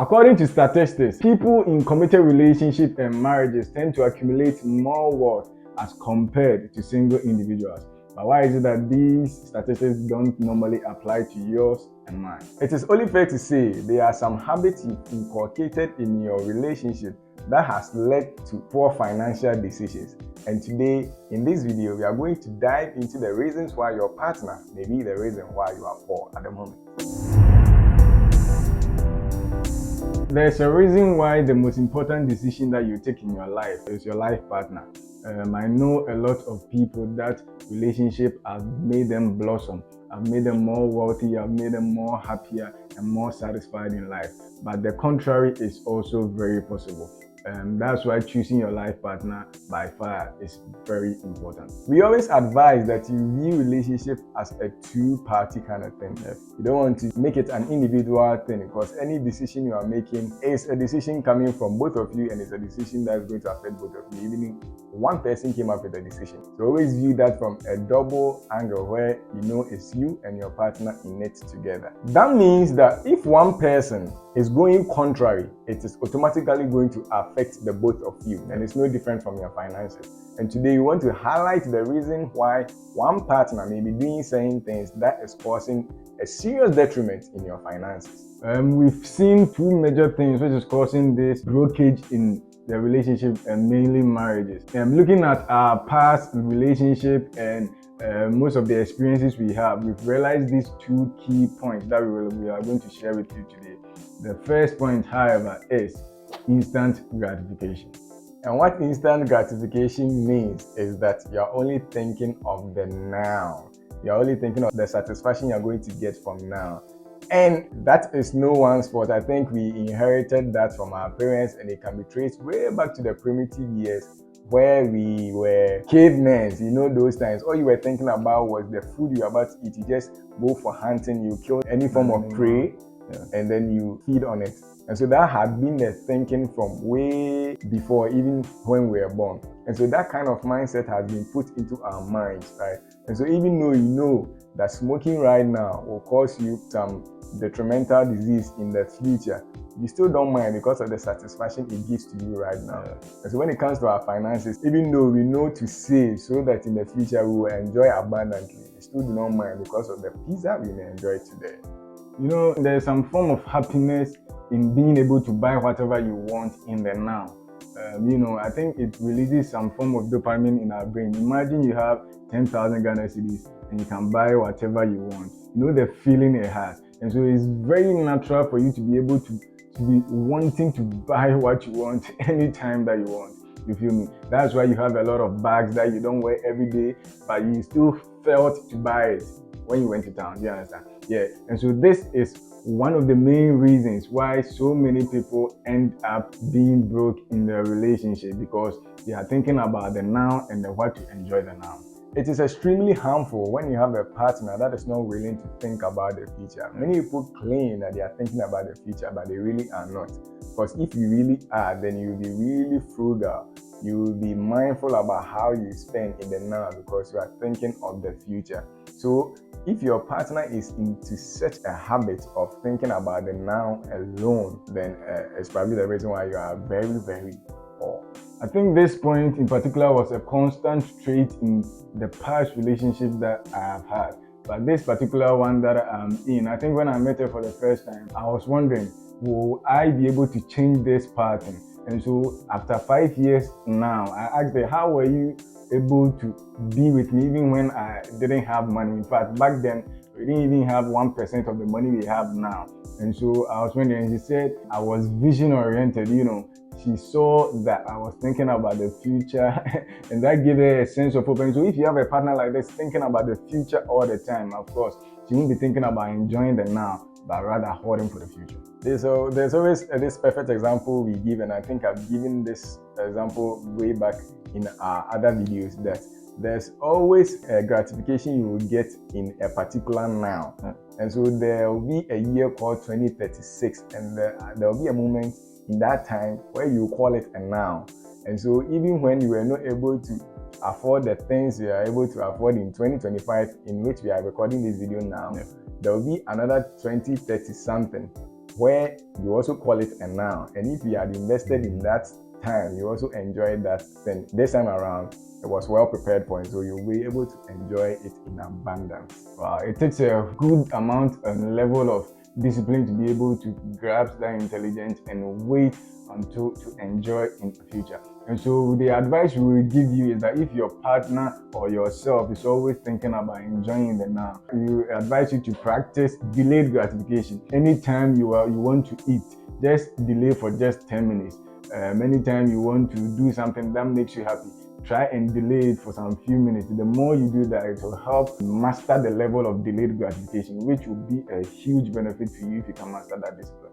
According to statistics, people in committed relationships and marriages tend to accumulate more wealth as compared to single individuals. But why is it that these statistics don't normally apply to yours and mine? It is only fair to say there are some habits you've inculcated in your relationship that has led to poor financial decisions. And today, in this video, we are going to dive into the reasons why your partner may be the reason why you are poor at the moment. There's a reason why the most important decision that you take in your life is your life partner. I know a lot of people that relationship have made them blossom, have made them more wealthy, have made them more happier and more satisfied in life. But the contrary is also very possible. That's why choosing your life partner by far is very important. We always advise that you view relationship as a two-party kind of thing. You don't want to make it an individual thing, because any decision you are making is a decision coming from both of you, and it's a decision that's going to affect both of you, even if one person came up with a decision. So always view that from a double angle where you know it's you and your partner in it together. That means that if one person is going contrary, it is automatically going to affect the both of you, and it's no different from your finances. And today we want to highlight the reason why one partner may be doing certain things that is causing a serious detriment in your finances. We've seen two major things which is causing this blockage in the relationship, and mainly marriages. Looking at our past relationship and most of the experiences we have, we've realized these two key points that we are going to share with you today. The first point, however, is instant gratification. And what instant gratification means is that you're only thinking of the now. You're only thinking of the satisfaction you're going to get from now. And that is no one's fault. I think we inherited that from our parents, and it can be traced way back to the primitive years where we were cavemen. You know, those times, all you were thinking about was the food you were about to eat. You just go for hunting, you kill any form of prey, and then you feed on it. And so that had been the thinking from way before, even when we were born. And so that kind of mindset has been put into our minds, right? And so even though you know that smoking right now will cause you some detrimental disease in the future, you still don't mind because of the satisfaction it gives to you right now. And so when it comes to our finances, even though we know to save so that in the future we will enjoy abundantly, we still do not mind because of the peace that we may enjoy today. You know, there's some form of happiness in being able to buy whatever you want in the now. I think it releases some form of dopamine in our brain. Imagine you have 10,000 Ghana cedis and you can buy whatever you want. You know the feeling it has. And so it's very natural for you to be able to be wanting to buy what you want anytime that you want. You feel me? That's why you have a lot of bags that you don't wear every day, but you still felt to buy it when you went to town. Do you understand? Yeah. And so this is one of the main reasons why so many people end up being broke in their relationship, because they are thinking about the now and the what to enjoy the now. It is extremely harmful when you have a partner that is not willing to think about the future. Many people claim that they are thinking about the future, but they really are not. Because if you really are, then you'll be really frugal. You will be mindful about how you spend in the now, because you are thinking of the future. So if your partner is into such a habit of thinking about the now alone, then it's probably the reason why you are very, very poor. I think this point in particular was a constant trait in the past relationship that I have had. But this particular one that I'm in, I think when I met her for the first time, I was wondering, will I be able to change this pattern? And so after 5 years now, I asked her, how were you able to be with me even when I didn't have money? In fact, back then, we didn't even have 1% of the money we have now. And so I was wondering, and she said I was vision oriented, She saw that I was thinking about the future and that gave her a sense of hope. And so if you have a partner like this thinking about the future all the time, of course, she won't be thinking about enjoying the now, but rather hoarding for the future. There's always this perfect example we give, and I think I've given this example way back in our other videos, that there's always a gratification you will get in a particular now. And so there will be a year called 2036, and there will be a moment in that time where you call it a now. And so even when you were not able to afford the things you are able to afford in 2025, in which we are recording this video now, there will be another 2030 something where you also call it a noun. And if you had invested in that time, you also enjoyed that, then this time around it was well prepared for it, so you'll be able to enjoy it in abundance. Wow, it takes a good amount and level of discipline to be able to grasp that intelligence and wait until to enjoy in the future. And so the advice we will give you is that if your partner or yourself is always thinking about enjoying the now, we advise you to practice delayed gratification. Anytime you want to eat, just delay for just 10 minutes. Anytime you want to do something that makes you happy, try and delay it for some few minutes. The more you do that, it will help master the level of delayed gratification, which will be a huge benefit to you if you can master that discipline.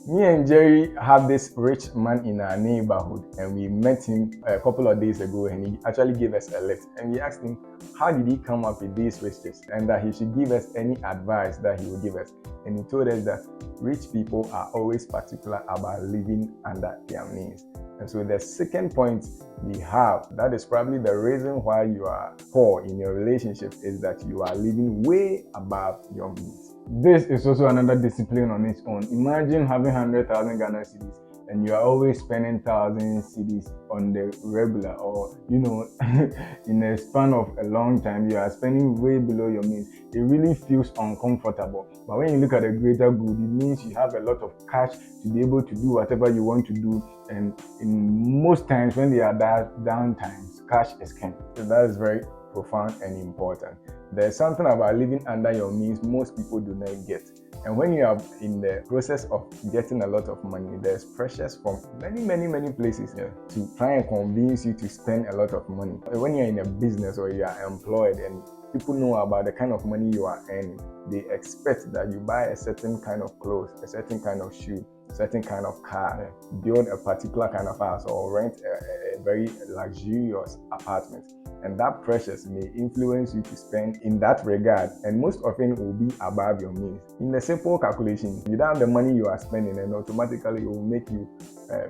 Me and Jerry have this rich man in our neighborhood, and we met him a couple of days ago, and he actually gave us a lift. And we asked him, how did he come up with these riches, and that he should give us any advice that he would give us. And he told us that rich people are always particular about living under their means. And so the second point we have, that is probably the reason why you are poor in your relationship, is that you are living way above your means. This is also another discipline on its own. Imagine having 100,000 Ghana cedis and you are always spending 1,000 cedis on the regular, or in a span of a long time, you are spending way below your means. It really feels uncomfortable. But when you look at the greater good, it means you have a lot of cash to be able to do whatever you want to do. And in most times when there are down times, cash is king. So that is very profound and important. There's something about living under your means most people do not get. And when you are in the process of getting a lot of money, there's pressures from many places to try and convince you to spend a lot of money. When you're in a business or you are employed and people know about the kind of money you are earning, they expect that you buy a certain kind of clothes, a certain kind of shoe, a certain kind of car, build a particular kind of house, or rent a very luxurious apartment. And that pressures may influence you to spend in that regard, and most often it will be above your means. In the simple calculation, you don't have the money you are spending, and automatically it will make you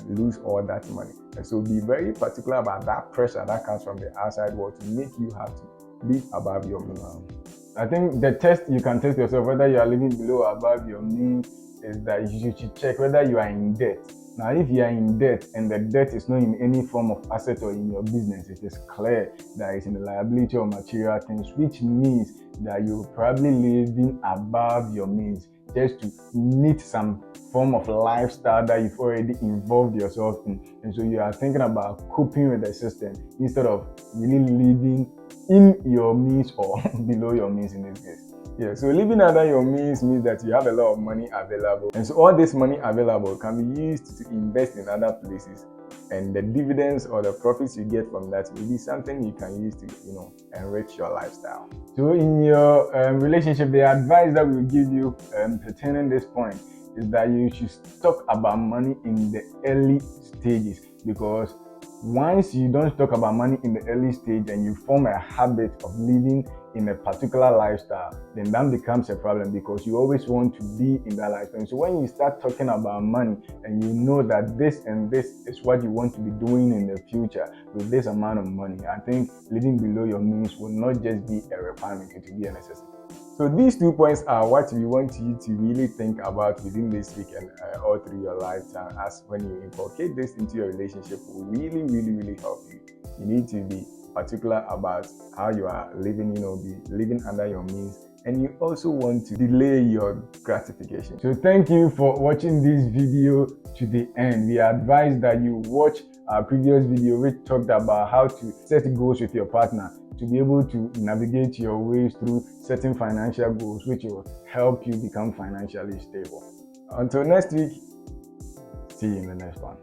lose all that money. And so be very particular about that pressure that comes from the outside world to make you have to live above your means. I think the test you can test yourself whether you are living below or above your means is that you should check whether you are in debt. Now, if you are in debt and the debt is not in any form of asset or in your business, it is clear that it's in the liability or material things, which means that you're probably living above your means just to meet some form of lifestyle that you've already involved yourself in. And so you are thinking about coping with the system instead of really living in your means or below your means in this case. Yeah, so living under your means that you have a lot of money available. And so all this money available can be used to invest in other places. And the dividends or the profits you get from that will be something you can use to, enrich your lifestyle. So in your relationship, the advice that we will give you pertaining this point is that you should talk about money in the early stages, because once you don't talk about money in the early stage and you form a habit of living in a particular lifestyle, then that becomes a problem, because you always want to be in that lifestyle. So when you start talking about money and you know that this and this is what you want to be doing in the future with this amount of money, I think living below your means will not just be a requirement, it will be a necessity. So these 2 points are what we want you to really think about within this week and all through your lifetime. As when you inculcate this into your relationship, will really help you. You need to be particular about how you are living, be living under your means, and you also want to delay your gratification. So thank you for watching this video to the end. We advise that you watch our previous video which talked about how to set goals with your partner to be able to navigate your ways through certain financial goals, which will help you become financially stable. Until next week, see you in the next one.